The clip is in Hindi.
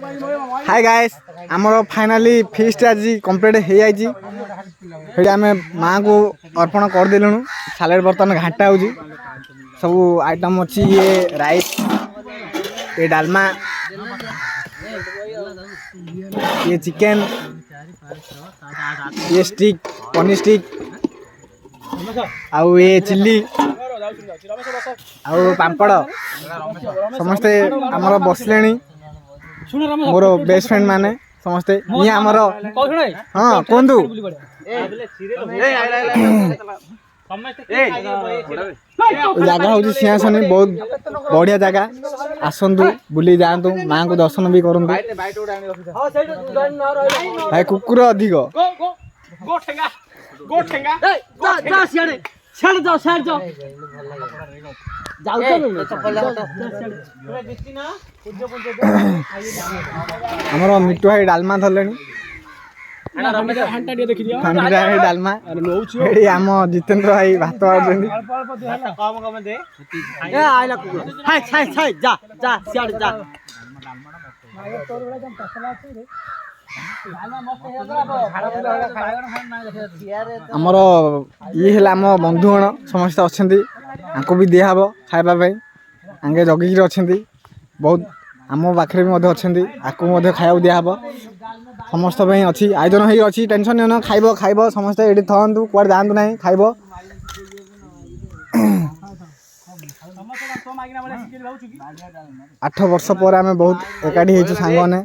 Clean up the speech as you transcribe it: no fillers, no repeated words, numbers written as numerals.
हाय गाइस आमर फाइनाली फीस्ट आज कंप्लीट हो जाए आम माँ को अर्पण करदेलु सालेड बर्तमान घाटा हो सब आइटम अच्छी ये राइस ये डालमा ये चिकन ये स्टिक पनीर स्टिक आउ ये चिल्ली आउ पापड़ समस्ते आमर बसले मोर बेस्ट फ्रेंड माने समस्ते ये आमर हाँ कहतु जगह हूँ सिंहासनी बहुत बढ़िया जगह आसतु बुली जातु माँ को दर्शन भी करूँ भाई कुकुर अधिक आमर मिट्टू भाई डालमा धरले डालमा आम जितेंद्र भाई भात आमर ये आम बंधुगण समस्त अच्छा भी दिहब खावाई आगे जगिकी अच्छा बहुत आम पाखे भी अच्छा आपको खाया दिहब समस्त अच्छी आयोजन हो अच्छी टेंशन न खाइब खाइब समस्त ये थु कड़े जातु ना खाइब 8 वर्ष पर आम बहुत एकाठी हो सांग